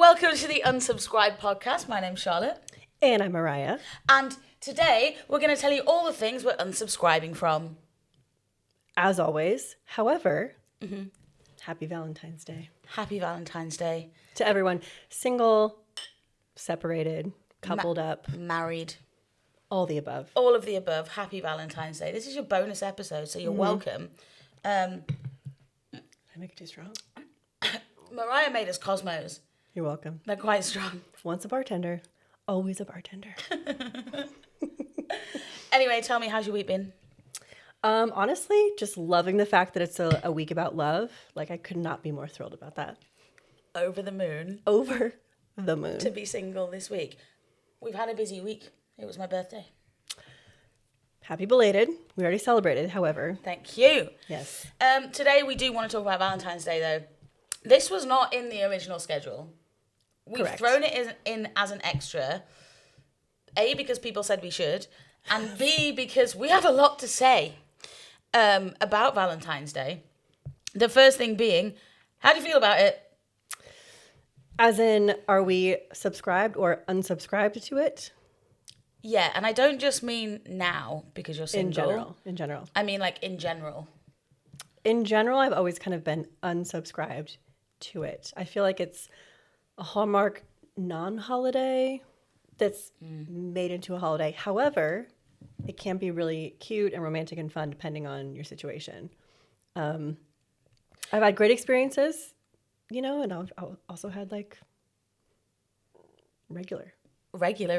Welcome to the Unsubscribed podcast. My name's Charlotte. And I'm Mariah. And today we're going to tell you all the things we're unsubscribing from. As always, however, happy Valentine's Day. Happy Valentine's Day. To everyone, single, separated, coupled up, married. all the above. All of the above. Happy Valentine's Day. This is your bonus episode, so you're welcome. I make it too strong? Mariah made us Cosmos. You're welcome. They're quite strong. Once a bartender, always a bartender. Anyway, tell me, how's your week been? Honestly, just loving the fact that it's a week about love. Like, I could not be more thrilled about that. Over the moon. Over the moon. To be single this week. We've had a busy week. It was my birthday. Happy belated. We already celebrated, however. Thank you. Yes. Today we do want to talk about Valentine's Day, though. This was not in the original schedule. We've Correct. thrown it in as an extra. A, because people said we should. And B, because we have a lot to say about Valentine's Day. The first thing being, how do you feel about it? As in, are we subscribed or unsubscribed to it? Yeah, and I don't just mean now because you're single. In general. I mean, like, in general. In general, I've always kind of been unsubscribed to it. I feel like it's a Hallmark non-holiday that's made into a holiday. However, it can be really cute and romantic and fun depending on your situation. I've had great experiences, and I've also had like regular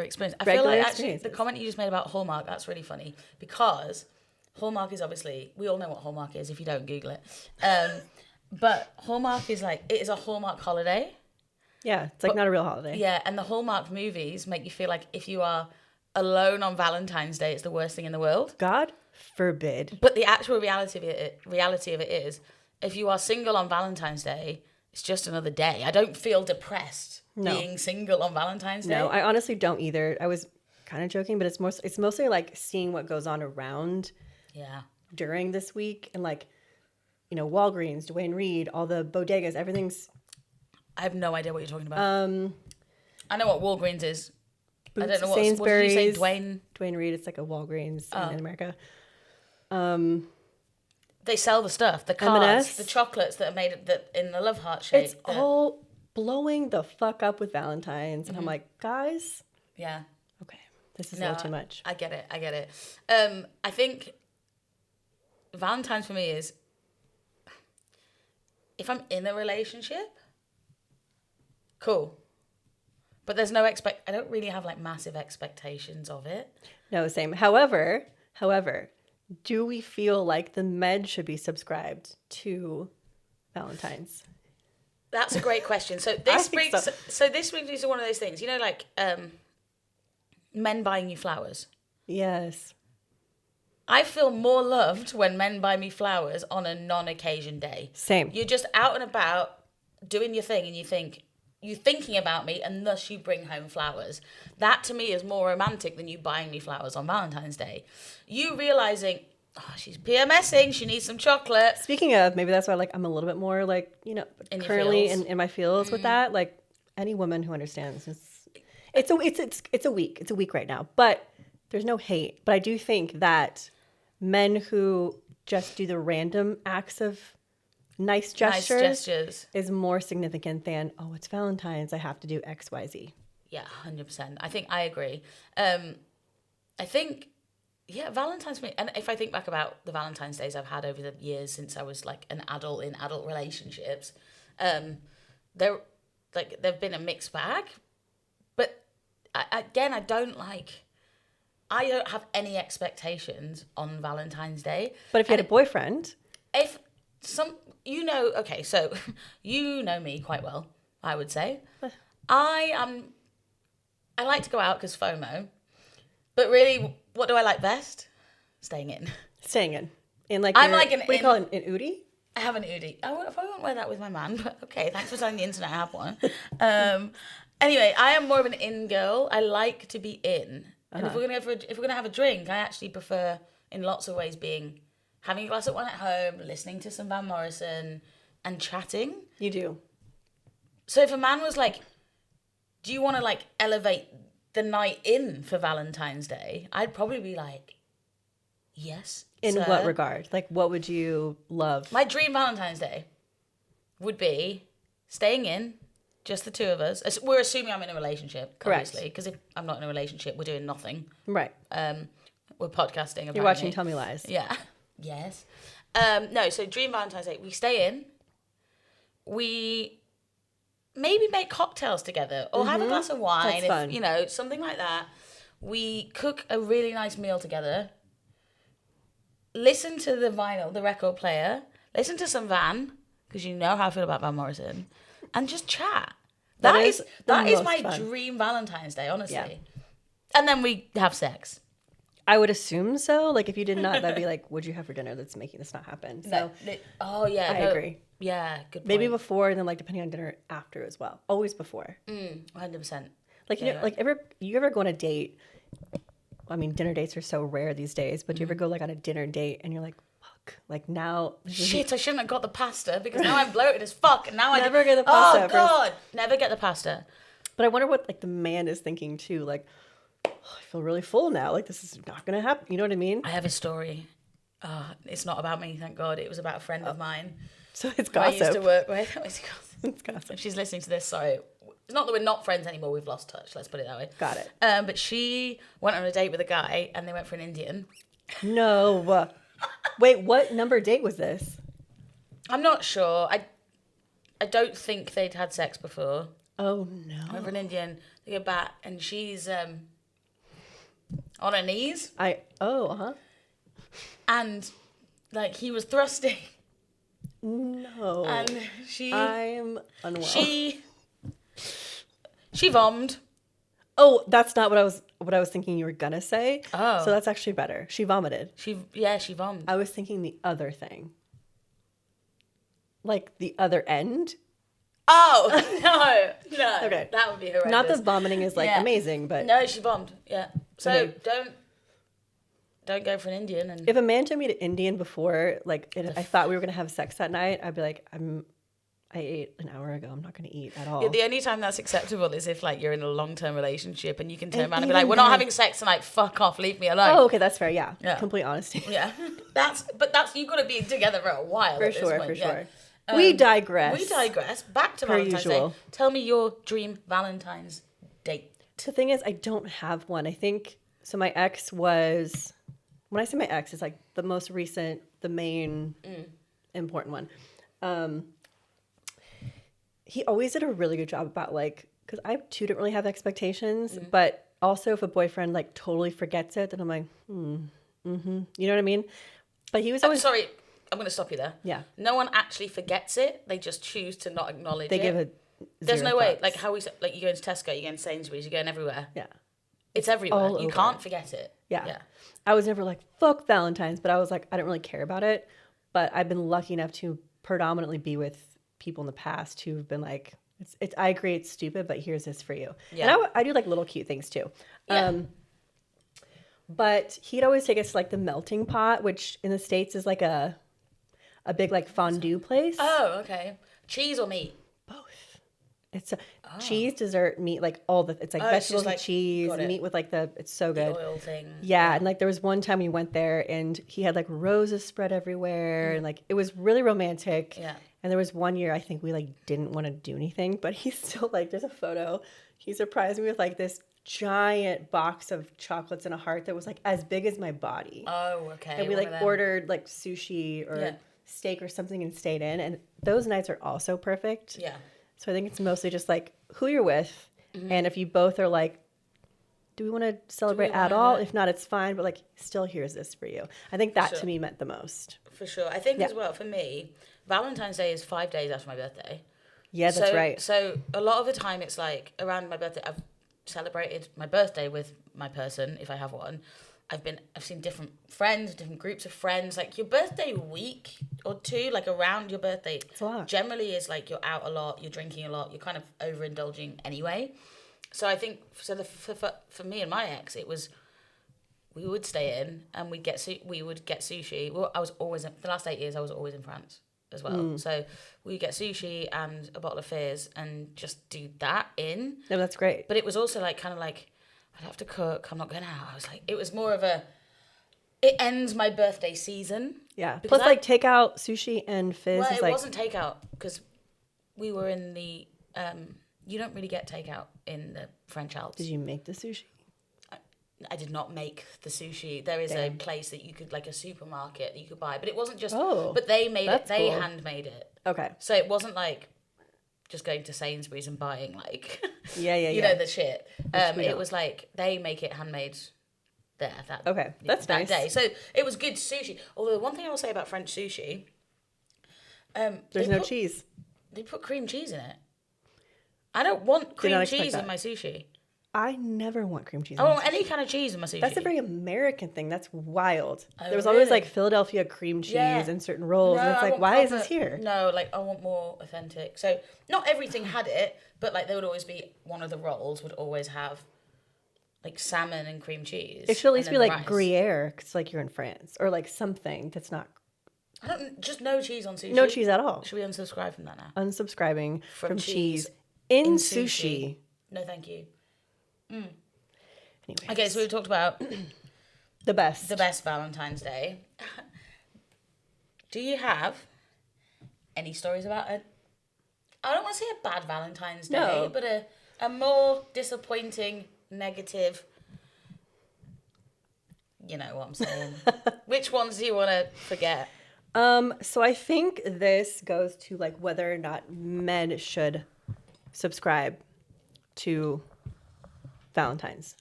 experience. I Regular feel like actually experiences. the comment you just made about Hallmark, that's really funny because Hallmark is obviously, we all know what Hallmark is. If you don't, Google it. But Hallmark is like, it is a Hallmark holiday. Yeah, it's like not a real holiday. Yeah, and the Hallmark movies make you feel like if you are alone on Valentine's Day, it's the worst thing in the world. God forbid. But the actual reality of it is, if you are single on Valentine's Day, it's just another day. I don't feel depressed being single on Valentine's Day. No, I honestly don't either. I was kind of joking, but it's mostly like seeing what goes on around during this week and like, Walgreens, Duane Reade, all the bodegas, everything's. I have no idea what you're talking about. I know what Walgreens is. I don't know what did you say, Duane Reade, it's like a Walgreens in America. They sell the stuff, the cards, M&S. the chocolates that are made in the love heart shape. It's all blowing the fuck up with Valentines. And I'm like, guys. Yeah. Okay. This is a little too much. I get it. I think Valentine's for me is, if I'm in a relationship, cool. But there's no I don't really have like massive expectations of it. No, same. However, do we feel like the men should be subscribed to Valentine's? That's a great question. So this brings so. This brings me to one of those things, like men buying you flowers. Yes. I feel more loved when men buy me flowers on a non-occasion day. Same. You're just out and about doing your thing and you're thinking about me and thus you bring home flowers. That to me is more romantic than you buying me flowers on Valentine's Day. You realizing, she's PMSing, she needs some chocolate. Speaking of, maybe that's why I'm a little bit more currently in my feels with that. Like any woman who understands, it's a week. It's a week right now, but there's no hate. But I do think that men who just do the random acts of nice gestures is more significant than, it's Valentine's, I have to do X, Y, Z. Yeah, 100%. I agree. I think, Valentine's for me, and if I think back about the Valentine's days I've had over the years since I was like an adult in adult relationships, they've been a mixed bag. But I don't have any expectations on Valentine's Day. But if you had a boyfriend, okay, so you know me quite well, I would say. I like to go out because FOMO, but really, what do I like best? Staying in. In like, I'm like an. What do you call it? An Udi? I have an Udi. I probably won't wear that with my man, but okay, thanks for telling the internet I have one. Anyway, I am more of an in girl. I like to be in. And if we're gonna have a drink, I actually prefer, in lots of ways, having a glass of wine at home, listening to some Van Morrison, and chatting. You do. So if a man was like, do you want to like elevate the night in for Valentine's Day? I'd probably be like, yes. In sir. what regard? Like, what would you love? My dream Valentine's Day would be staying in, just the two of us. We're assuming I'm in a relationship, Correct. obviously, because if I'm not in a relationship, we're doing nothing. Right. We're podcasting. Apparently. You're watching Tell Me Lies. Yeah. Yes. No, so dream Valentine's Day. We stay in. We maybe make cocktails together or have a glass of wine. That's fun. You know, something like that. We cook a really nice meal together. Listen to the vinyl, the record player. Listen to some Van, because you know how I feel about Van Morrison. And just chat. That is my fun. dream Valentine's Day, honestly. Yeah. And then we have sex. I would assume so. Like, if you did not, that'd be like, what'd you have for dinner that's making this not happen? So, Oh, yeah. I agree. Yeah, good point. Maybe before, and then, like, depending on dinner, after as well. Always before. 100%. Like, you know, like, you ever go on a date? I mean, dinner dates are so rare these days, but do you ever go, like, on a dinner date, and you're like, fuck, like, now... Shit, I shouldn't have got the pasta, because now I'm bloated as fuck, and now I... Never get the pasta. Oh, God! Never get the pasta. But I wonder what, like, the man is thinking, too. Like, oh, I feel really full now. Like, this is not going to happen. You know what I mean? I have a story. It's not about me, thank God. It was about a friend of mine. So it's Who I gossip. used to work with. It's gossip. If she's listening to this, sorry. It's not that we're not friends anymore. We've lost touch. Let's put it that way. Got it. But she went on a date with a guy, and they went for an Indian. No. Wait, what number date was this? I'm not sure. I don't think they'd had sex before. Oh, no. Went for an Indian. They go back, and she's on her knees. And, like, he was thrusting. No. And I'm unwell. She vommed. Oh, that's not what I was thinking you were gonna say. Oh. So that's actually better. She vomited. She vommed. I was thinking the other thing. Like the other end. Oh, no. Okay. That would be horrendous. Not that vomiting is like amazing, but no, she bombed. Yeah. So okay. don't go for an Indian. And if a man told me to Indian before, like I thought we were gonna have sex that night, I'd be like, I ate an hour ago. I'm not gonna eat at all. Yeah, the only time that's acceptable is if like you're in a long-term relationship and you can turn around and be like, we're not having sex tonight. Fuck off. Leave me alone. Oh, okay, that's fair. Yeah. Complete honesty. Yeah. That's you've got to be together for a while. For sure. We digress. Back to Valentine's Day. Tell me your dream Valentine's date. The thing is, I don't have one. I think so. My ex was, when I say my ex, it's like the most recent, the main important one. He always did a really good job about like, because I too don't really have expectations, but also if a boyfriend like totally forgets it, then I'm like, you know what I mean? But he was always sorry. I'm going to stop you there. Yeah. No one actually forgets it. They just choose to not acknowledge it. They give it. There's no way. Like how like you go into Tesco, you go into Sainsbury's, you're going everywhere. Yeah. It's everywhere. All You over. can't forget it. Yeah. I was never like, fuck Valentine's, but I was like, I don't really care about it. But I've been lucky enough to predominantly be with people in the past who've been like, it's I agree it's stupid, but here's this for you. Yeah. And I do like little cute things too. Yeah. But he'd always take us to like the melting pot, which in the States is like a big like fondue place. Oh, okay. Cheese or meat? Both. It's cheese, dessert, meat, like all the, it's like vegetables like, and cheese, meat with like it's so good. The oil thing. Yeah, and like there was one time we went there and he had like roses spread everywhere and like it was really romantic. Yeah. And there was one year I think we like didn't want to do anything, but he still like, there's a photo. He surprised me with like this giant box of chocolates and a heart that was like as big as my body. Oh, okay. And we like ordered like sushi or steak or something and stayed in. And those nights are also perfect. Yeah. So I think it's mostly just like who you're with. And if you both are like, do we want to celebrate at all? If not, it's fine. But like, still here's this for you. I think that to me meant the most. For sure. I think as well, for me, Valentine's Day is 5 days after my birthday. Yeah, that's right. So a lot of the time it's like around my birthday, I've celebrated my birthday with my person, if I have one. I've seen different friends, different groups of friends. Like your birthday week or two, like around your birthday, it's a lot. Generally is like you're out a lot, you're drinking a lot, you're kind of overindulging anyway. So I think for me and my ex, it was we would stay in and we would get sushi. Well, I was always the last 8 years I was always in France. as well. So we get sushi and a bottle of fizz and just do that in. No, that's great. But it was also like kind of like, I'd have to cook. I'm not going out. I was like, it was more of a, it ends my birthday season. Yeah. Plus, like, takeout, sushi, and fizz. Well, is it like... wasn't takeout because we were in the, you don't really get takeout in the French Alps. Did you make the sushi? I did not make the sushi. There is a place that you could, like a supermarket that you could buy, but it wasn't just, but they made it, they handmade it. Okay. So it wasn't like just going to Sainsbury's and buying like, you know, the shit. It was like, they make it handmade there. That's that nice. day. So it was good sushi. Although one thing I will say about French sushi, there's no cheese. They put cream cheese in it. I don't want cream cheese in my sushi. I never want cream cheese. I don't want any kind of cheese in my sushi. That's a very American thing. That's wild. There was always like Philadelphia cream cheese in certain rolls. And it's like, why is this here? No, like I want more authentic. So not everything had it, but like there would always be one of the rolls would always have like salmon and cream cheese. It should at least be like Gruyere because like you're in France or like something that's not. I don't, just no cheese on sushi. No cheese at all. Should we unsubscribe from that now? Unsubscribing from cheese in sushi. No, thank you. Anyways. Okay, so we've talked about the best Valentine's Day. Do you have any stories about it? I don't want to say a bad Valentine's Day, but a more disappointing, negative. You know what I'm saying. Which ones do you want to forget? So I think this goes to like whether or not men should subscribe to Valentine's.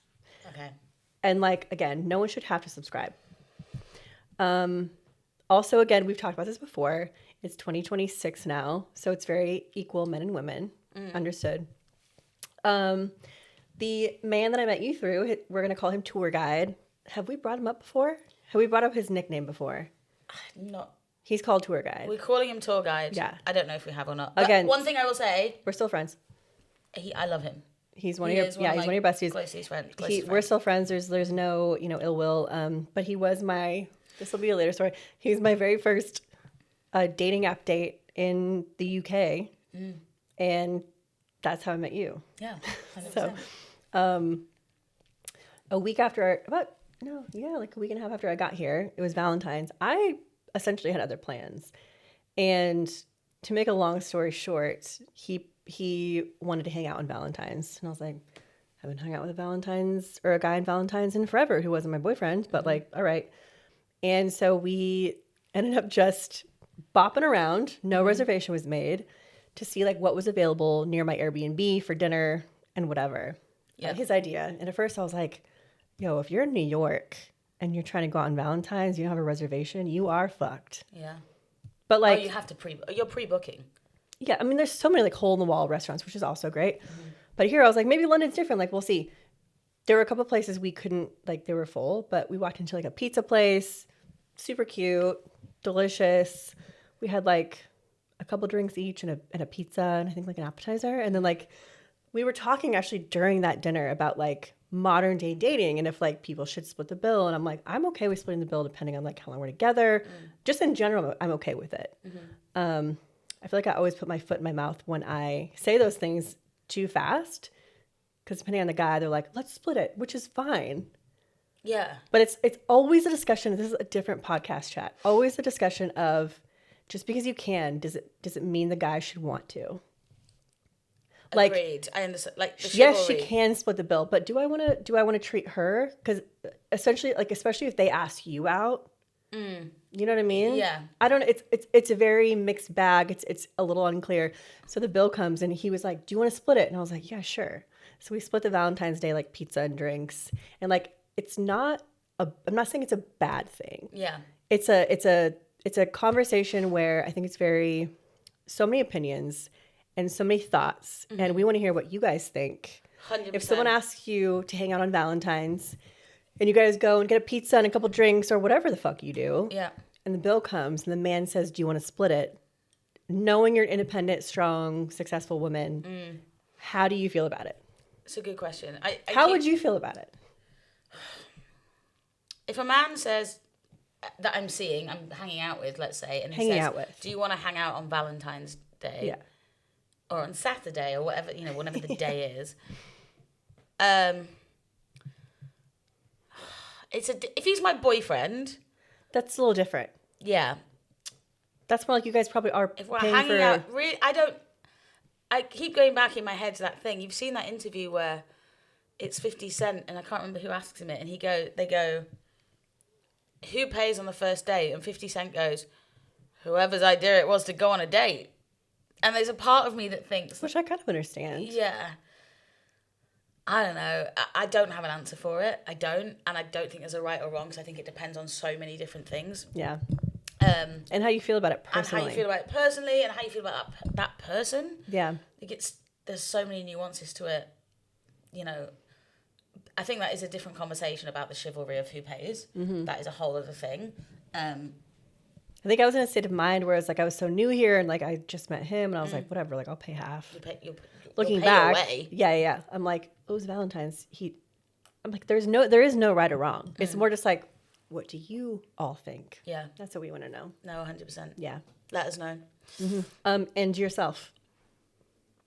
Okay. And like, again, no one should have to subscribe. Also, again, we've talked about this before. It's 2026 now, so it's very equal men and women. Understood. The man that I met you through, we're going to call him Tour Guide. Have we brought him up before? Have we brought up his nickname before? Not. He's called Tour Guide. We're calling him Tour Guide. Yeah. I don't know if we have or not. Again, but one thing I will say. We're still friends. I love him. He's one of your he's one of your besties. Closest friends. We're still friends. There's no ill will. But he was this will be a later story. He was my very first dating app date in the UK, and that's how I met you. Yeah. 100%. So, a week after like a week and a half after I got here, it was Valentine's. I essentially had other plans, and to make a long story short, he wanted to hang out on Valentine's. And I was like, I haven't hung out with a guy in Valentine's in forever who wasn't my boyfriend, but like, all right. And so we ended up just bopping around. No reservation was made to see like what was available near my Airbnb for dinner and whatever. Yeah. His idea. And at first I was like, yo, if you're in New York and you're trying to go out on Valentine's, you don't have a reservation, you are fucked. Yeah. But like, you have to you're pre-booking. Yeah, I mean, there's so many like hole-in-the-wall restaurants, which is also great. But here I was like, maybe London's different. Like, we'll see. There were a couple of places we couldn't, like, they were full. But we walked into like a pizza place, super cute, delicious. We had like a couple drinks each and a pizza and I think like an appetizer. And then like we were talking actually during that dinner about like modern day dating and if like people should split the bill. And I'm like, I'm okay with splitting the bill depending on like how long we're together. Just in general, I'm okay with it. I feel like I always put my foot in my mouth when I say those things too fast. Because depending on the guy, they're like, let's split it, which is fine. Yeah. But it's always a discussion. This is a different podcast chat. Always a discussion of just because you can, does it mean the guy should want to? Like, agreed. I understand. Like, the yes, she can split the bill, but do I want to treat her? Because essentially, like, especially if they ask you out, you know what I mean? Yeah. I don't know. It's a very mixed bag. It's a little unclear. So the bill comes and he was like, do you want to split it? And I was like, yeah, sure. So we split the Valentine's Day, like pizza and drinks. And like, I'm not saying it's a bad thing. Yeah. It's a conversation where I think it's so many opinions and so many thoughts. And we want to hear what you guys think. 100%. If someone asks you to hang out on Valentine's and you guys go and get a pizza and a couple drinks or whatever the fuck you do. Yeah. And the bill comes and the man says, do you want to split it? Knowing you're an independent, strong, successful woman, how do you feel about it? It's a good question. How would you feel about it? If a man says, that I'm seeing, I'm hanging out with, let's say, and he hanging says, out with. do you want to hang out on Valentine's Day? Yeah. Or on Saturday or whatever, whenever the day is. If he's my boyfriend, that's a little different. Yeah. That's more like you guys probably are if we're paying hanging for... out, really, I keep going back in my head to that thing. You've seen that interview where it's 50 Cent and I can't remember who asks him it, and they go, who pays on the first date? And 50 Cent goes, whoever's idea it was to go on a date. And there's a part of me that thinks... Which I kind of understand. Yeah. I don't know. I don't have an answer for it. I don't. And I don't think there's a right or wrong, because I think it depends on so many different things. Yeah. And how you feel about it personally. And how you feel about it personally, and how you feel about that person. Yeah. There's so many nuances to it. I think that is a different conversation about the chivalry of who pays. Mm-hmm. That is a whole other thing. I think I was in a state of mind where it's like I was so new here, and like I just met him, and I was like, whatever, like I'll pay half. Looking back, yeah. I'm like, it was Valentine's. I'm like, there is no right or wrong. It's more just like, what do you all think? Yeah, that's what we want to know. No, 100%. Yeah, let us know. Mm-hmm. And yourself.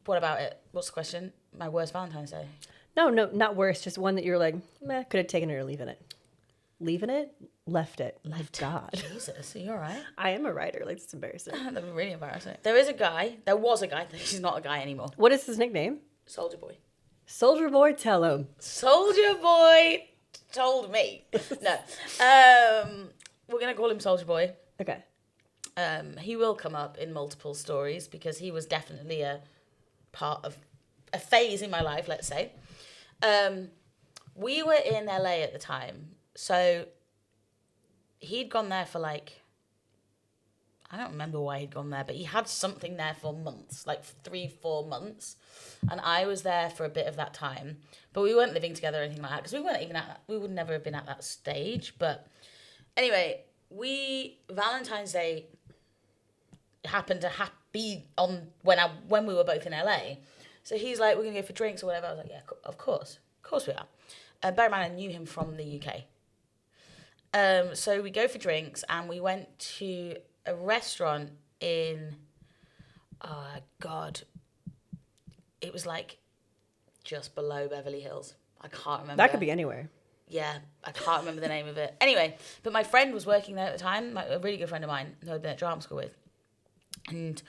What about it? What's the question? My worst Valentine's Day? No, not worst. Just one that you're like, meh, could have taken it or leaving it. Leaving it, left it. My God. Jesus, are you all right? I am a writer. Like, it's embarrassing. That'd be really embarrassing. There was a guy. He's not a guy anymore. What is his nickname? Soldier Boy. Soldier Boy, tell him. Soldier Boy told me. No. We're going to call him Soldier Boy. Okay. He will come up in multiple stories because he was definitely a part of a phase in my life, let's say. We were in LA at the time. So he'd gone there for I don't remember why he'd gone there, but he had something there for months, 3-4 months. And I was there for a bit of that time, but we weren't living together or anything like that, because we would never have been at that stage. But anyway, Valentine's Day happened to be on when we were both in LA. So he's like, we're going to go for drinks or whatever. I was like, yeah, of course we are. Bear in mind, I knew him from the UK. So we go for drinks, and we went to a restaurant in, oh God, it was just below Beverly Hills. I can't remember. That could be anywhere. Yeah, I can't remember the name of it. Anyway, but my friend was working there at the time, a really good friend of mine who I'd been at drama school with. And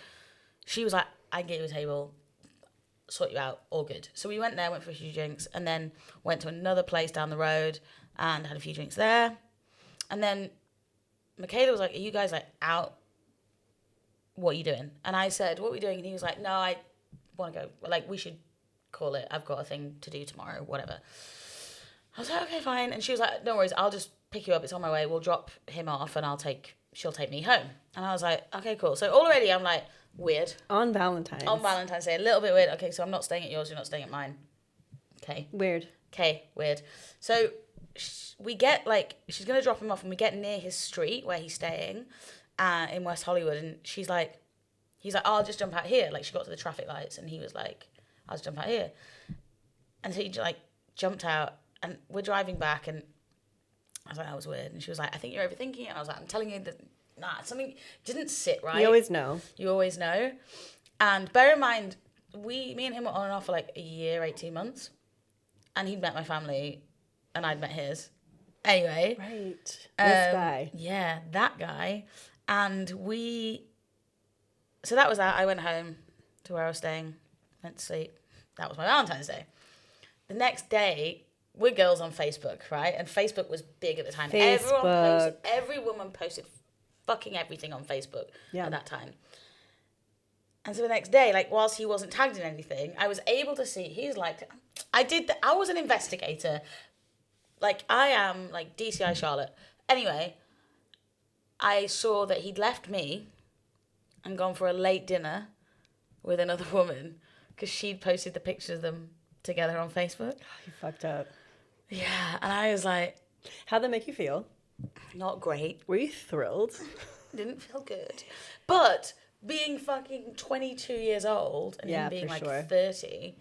she was like, I can get you a table, sort you out, all good. So we went there, went for a few drinks, and then went to another place down the road and had a few drinks there. And then Michaela was like, are you guys out? What are you doing? And I said, what are we doing? And he was like, no, I want to go. We should call it. I've got a thing to do tomorrow, whatever. I was like, okay, fine. And she was like, no worries, I'll just pick you up. It's on my way. We'll drop him off and she'll take me home. And I was like, okay, cool. So already I'm like, weird. On Valentine's Day, a little bit weird. Okay, so I'm not staying at yours, you're not staying at mine. Okay. Weird. Okay, weird. So we get she's going to drop him off, and we get near his street where he's staying in West Hollywood. And he's like, oh, I'll just jump out here. She got to the traffic lights, and he was like, I'll just jump out here. And so he jumped out, and we're driving back, and I was like, that was weird. And she was like, I think you're overthinking it. And I was like, I'm telling you that, something didn't sit right. You always know. And bear in mind, me and him were on and off for a year, 18 months. And he'd met my family, and I'd met his. Anyway. Right. This guy. Yeah, that guy. And so that was that. I went home to where I was staying, went to sleep. That was my Valentine's Day. The next day, we're girls on Facebook, right? And Facebook was big at the time. Every woman posted fucking everything on Facebook at that time. And so the next day, whilst he wasn't tagged in anything, I was able to see, I was an investigator. I am, DCI Charlotte. Anyway, I saw that he'd left me and gone for a late dinner with another woman because she'd posted the pictures of them together on Facebook. Oh, you fucked up. Yeah, and I was like... How'd that make you feel? Not great. Were you thrilled? Didn't feel good. But being fucking 22 years old and him being 30,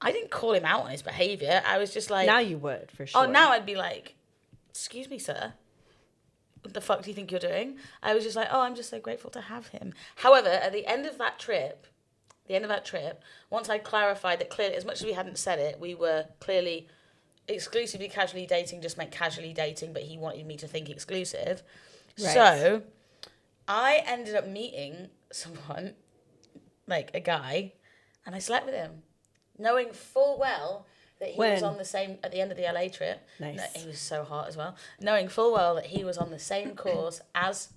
I didn't call him out on his behaviour. I was just like... Now you would, for sure. Oh, now I'd be like, excuse me, sir. what the fuck do you think you're doing? I was just like, oh, I'm just so grateful to have him. However, at the end of that trip, once I clarified that clearly, as much as we hadn't said it, we were clearly exclusively casually dating, just meant casually dating, but he wanted me to think exclusive. Right. So I ended up meeting someone, like a guy, and I slept with him, knowing full well that he was on the same, at the end of the LA trip. Nice. No, he was so hot as well. Knowing full well that he was on the same course as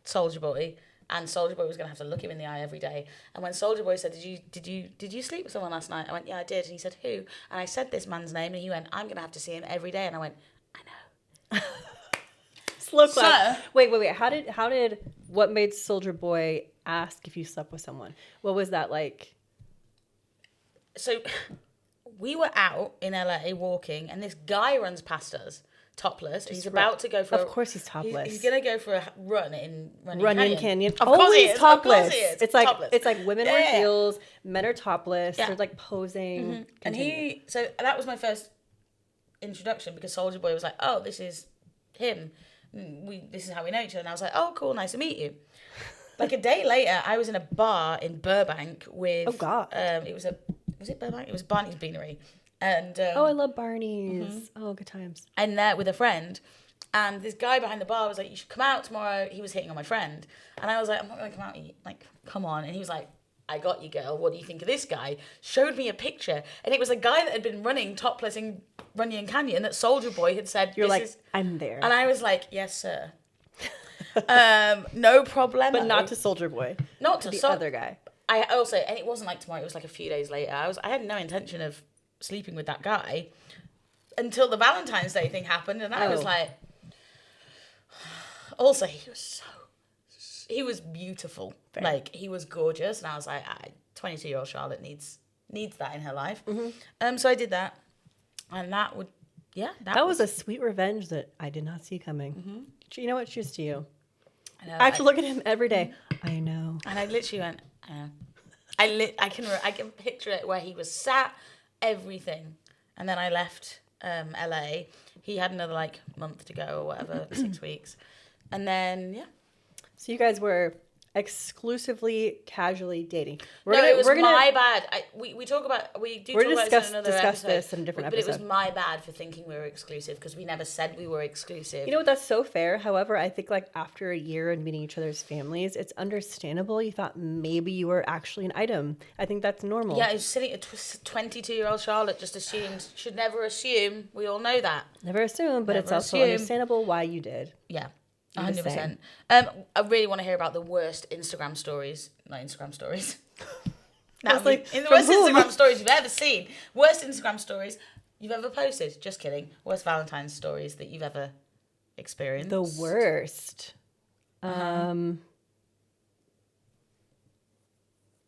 Soulja Boy, and Soulja Boy was going to have to look him in the eye every day. And when Soulja Boy said, did you sleep with someone last night? I went, yeah, I did. And he said, who? And I said this man's name, and he went, I'm going to have to see him every day. And I went, I know. Slow clap. So, wait. What made Soulja Boy ask if you slept with someone? What was that like? So we were out in LA walking, and this guy runs past us, topless. He's about to go for. Of course, he's topless. He's gonna go for a run in Runyon Canyon. Of course he is. Topless. Of course he is. It's like topless. It's like women wear heels, men are topless. Yeah. They're like posing. And so that was my first introduction, because Soulja Boy was like, "Oh, this is him. This is how we know each other." And I was like, "Oh, cool, nice to meet you." Like a day later, I was in a bar in Burbank with. Oh God. Was it Burbank? It was Barney's Beanery. And I love Barney's. Oh, good times. And there with a friend, and this guy behind the bar was like, "You should come out tomorrow." He was hitting on my friend, and I was like, "I'm not gonna come out. Like, come on." And he was like, "I got you, girl. What do you think of this guy?" Showed me a picture, and it was a guy that had been running topless in Runyon Canyon that Soulja Boy had said. You're like, I'm there, and I was like, "Yes, sir." No problem. But not to Soulja Boy. Not to the other guy. I also, and it wasn't like tomorrow. It was like a few days later. I had no intention of sleeping with that guy until the Valentine's Day thing happened, and I was like, also he was beautiful. Fair. Like, he was gorgeous, and I was like, 22-year-old Charlotte needs that in her life. So I did that, and that was a sweet revenge that I did not see coming. You know what? Cheers to you. I know. I have to look at him every day. I know. And I literally went, I know. I can picture it where he was sat, everything, and then I left LA. He had another like month to go or whatever, 6 weeks, and then So you guys were exclusively casually dating. It was my bad. We do talk about discuss this in another discuss episode, this in a different episode. But it was my bad for thinking we were exclusive, because we never said we were exclusive. You know what? That's so fair. However, I think like after a year and meeting each other's families, it's understandable. You thought maybe you were actually an item. I think that's normal. Yeah, it's sitting. 22-year-old Charlotte just assumes. Should never assume. We all know that. Never assume, but it's also understandable why you did. Yeah. 100%. I really want to hear about the worst Instagram stories. Not Instagram stories. Worst Instagram stories you've ever seen. Worst Instagram stories you've ever posted. Just kidding. Worst Valentine's stories that you've ever experienced. The worst. I'm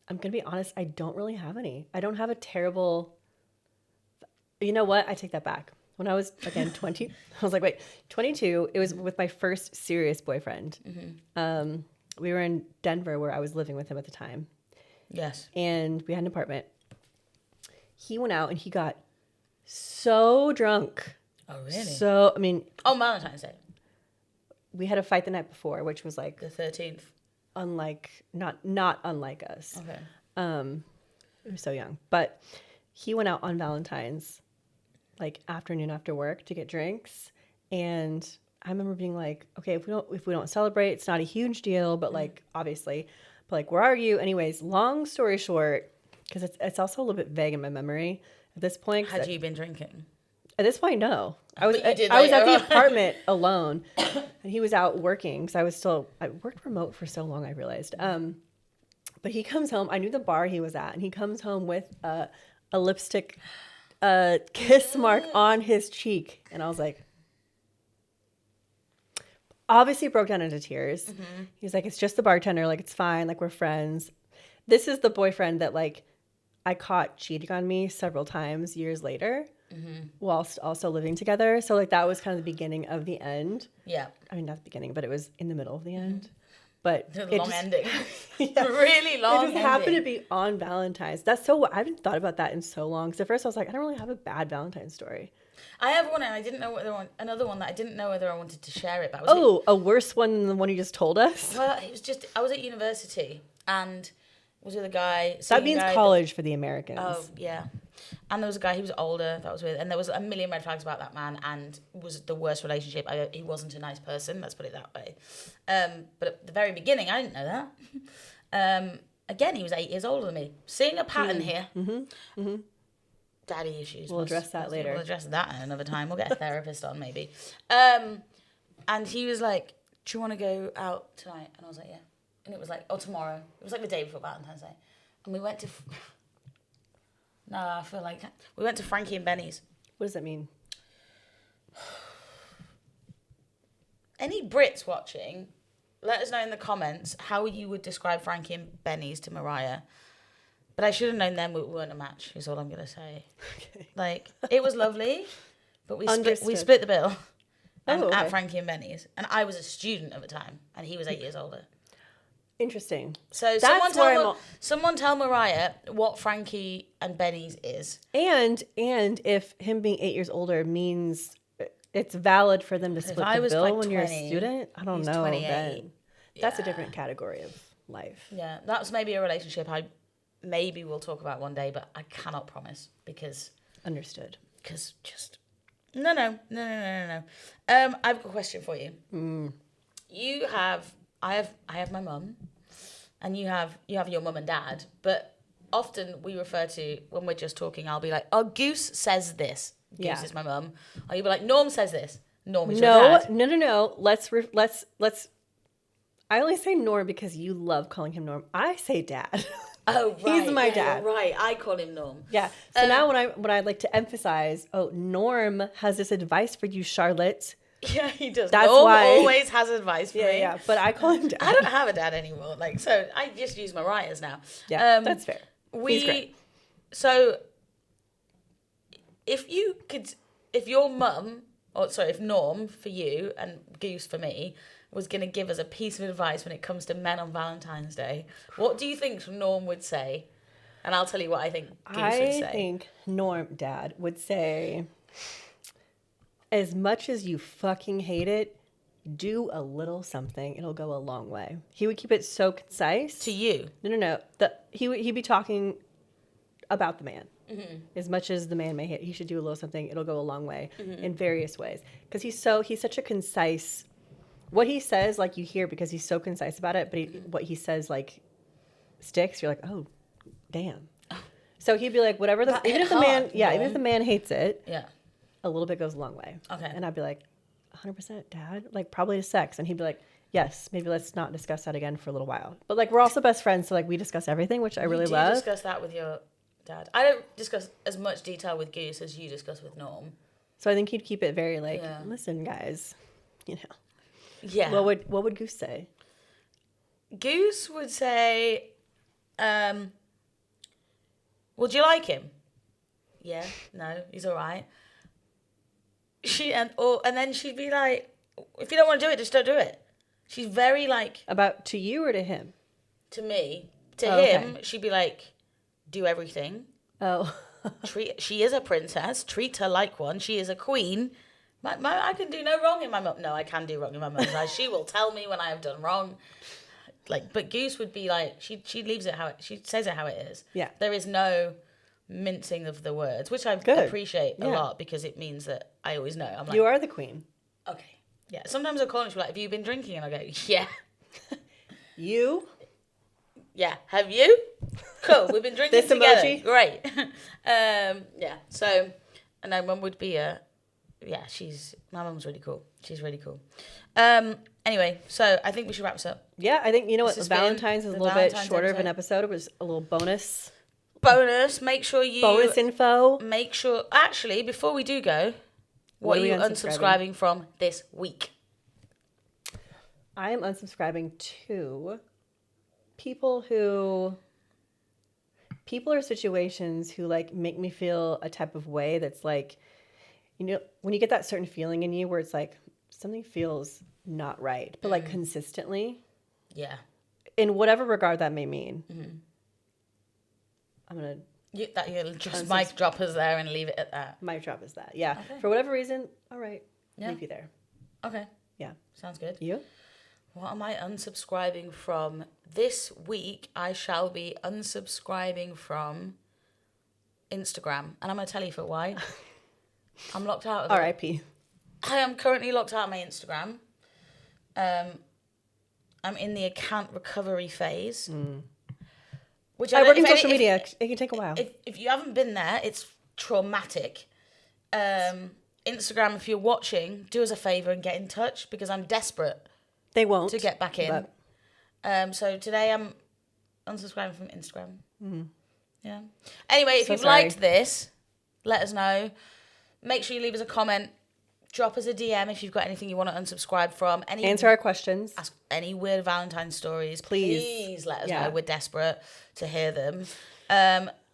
going to be honest. I don't really have any. I don't have a terrible... You know what? I take that back. When I was, again, 20, I was like, wait, 22, it was with my first serious boyfriend. We were in Denver, where I was living with him at the time. Yes. And we had an apartment. He went out and he got so drunk. Oh, really? So, I mean... On Valentine's Day? We had a fight the night before, which was like... The 13th? Not unlike us. Okay. We were so young. But he went out on Valentine's, like afternoon after work, to get drinks, and I remember being like, okay, if we don't celebrate, it's not a huge deal, but like obviously, but like, where are you? Anyways, long story short, because it's also a little bit vague in my memory at this point. Had you been drinking? At this point, no. I was at the apartment alone, and he was out working, because I worked remote for so long, I realized. But he comes home. I knew the bar he was at, and he comes home with a lipstick kiss mark on his cheek, and I was like, obviously broke down into tears. He's like, it's just the bartender, like it's fine, like we're friends. This is the boyfriend that like I caught cheating on me several times years later, whilst also living together. So like that was kind of the beginning of the end. Yeah. I mean, not the beginning, but it was in the middle of the end. but long ending. Really long ending. It just happened to be on Valentine's. That's so, I haven't thought about that in so long. Because at first I was like, I don't really have a bad Valentine's story. I have one, and I didn't know another one that I didn't know whether I wanted to share it. But a worse one than the one you just told us? Well, it was just, I was at university and was with a guy. That means college for the Americans. Oh, yeah. And there was a guy, he was older, that was with, and there was a million red flags about that man, and it was the worst relationship. He wasn't a nice person, let's put it that way. But at the very beginning, I didn't know that. Again, he was 8 years older than me. Seeing a pattern here. Daddy issues. We'll address that later. We'll address that another time. We'll get a therapist on, maybe. And he was like, do you want to go out tonight? And I was like, yeah. And it was like, tomorrow. It was like the day before Valentine's Day. And we went to... No, I feel like... We went to Frankie and Benny's. What does that mean? Any Brits watching, let us know in the comments how you would describe Frankie and Benny's to Mariah. But I should have known then we weren't a match, is all I'm going to say. Okay. Like, it was lovely, but we split the bill at Frankie and Benny's. And I was a student at the time, and he was 8 years older. Interesting. So someone tell Mariah what Frankie and Benny's is. And if him being 8 years older means it's valid for them to split the bill like when 20, you're a student, I don't know. 28. Then that's a different category of life. Yeah, that's maybe a relationship maybe we'll talk about one day, but I cannot promise because... Understood. Because just... No. I've got a question for you. I have my mum, and you have your mum and dad, but often we refer to, when we're just talking, I'll be like, oh, Goose says this. Goose is my mum. Or you'll be like, Norm says this. Norm is your dad. No. Let's... I only say Norm because you love calling him Norm. I say dad. Oh, right. He's my dad. Right. I call him Norm. Yeah. So now when I like to emphasize, Norm has this advice for you, Charlotte. Yeah, he does. That's Norm why always has advice for me. Yeah, but I call him dad. I don't have a dad anymore. So I just use Mariah's now. Yeah, that's fair. He's great. So if Norm for you and Goose for me was going to give us a piece of advice when it comes to men on Valentine's Day, what do you think Norm would say? And I'll tell you what I think Goose would say. I think Norm, dad, would say, as much as you fucking hate it, do a little something. It'll go a long way. He would keep it so concise. To you? No. He'd be talking about the man. Mm-hmm. As much as the man may hate, he should do a little something. It'll go a long way in various ways. Because he's such a concise... What he says, like, you hear because he's so concise about it, but what he says, like, sticks. You're like, oh, damn. So he'd be like, whatever even if the man hates it, a little bit goes a long way. Okay. And I'd be like, 100%, Dad, like, probably to sex. And he'd be like, yes, maybe let's not discuss that again for a little while. But like, we're also best friends, so like, we discuss everything, which I really love. You discuss that with your dad. I don't discuss as much detail with Goose as you discuss with Norm. So I think he'd keep it very like, listen, guys, you know. Yeah. What would Goose say? Goose would say, well, do you like him? Yeah. No, he's all right. And then she'd be like, if you don't want to do it, just don't do it. She's very like... About to you or to him? To me. To him, okay. She'd be like, do everything. Oh. She is a princess. Treat her like one. She is a queen. I can do no wrong in my mum. No, I can do wrong in my mum's eyes. She will tell me when I have done wrong. Like, but Goose would be like, she leaves it she says it how it is. Yeah. There is no mincing of the words, which I appreciate a lot because it means that I always know. I'm like, you are the queen. Okay. Yeah. Sometimes I'll call and she'll be like, have you been drinking? And I go, yeah. You? Yeah. Have you? Cool. We've been drinking together. Emoji? Great. Yeah. So, and my mum would be my mum's really cool. She's really cool. Anyway, so I think we should wrap this up. Yeah, I think, you know what, Valentine's is a little bit shorter of an episode. It was a little bonus. Make sure you... Bonus info. Make sure... Actually, before we do go, what are you unsubscribing from this week? I am unsubscribing to people or situations who, like, make me feel a type of way that's, like... You know, when you get that certain feeling in you where it's like something feels not right, but like consistently, Yeah. In whatever regard that may mean. I'm going to... You'll just mic drop us there and leave it at that. Mic drop is that. Yeah. Okay. For whatever reason, all right. Yeah. Leave you there. Okay. Yeah. Sounds good. You? What am I unsubscribing from? This week, I shall be unsubscribing from Instagram. And I'm going to tell you for why. I'm locked out of it. R.I.P. I am currently locked out of my Instagram. I'm in the account recovery phase. Which work social media. It can take a while. If you haven't been there, it's traumatic. Instagram, if you're watching, do us a favour and get in touch because I'm desperate. They won't. To get back in. But... so today I'm unsubscribing from Instagram. Yeah. Anyway, if you've liked this, let us know. Make sure you leave us a comment. Drop us a DM if you've got anything you want to unsubscribe from. Answer our questions. Ask any weird Valentine stories. Please let us know. We're desperate to hear them.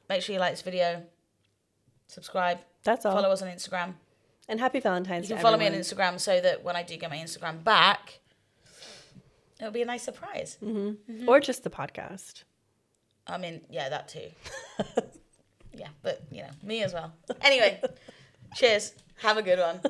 Make sure you like this video. Subscribe. That's all. Follow us on Instagram. And happy Valentine's Day. You can follow me on Instagram so that when I do get my Instagram back, it'll be a nice surprise. Or just the podcast. I mean, yeah, that too. Yeah, but, me as well. Anyway, cheers. Have a good one.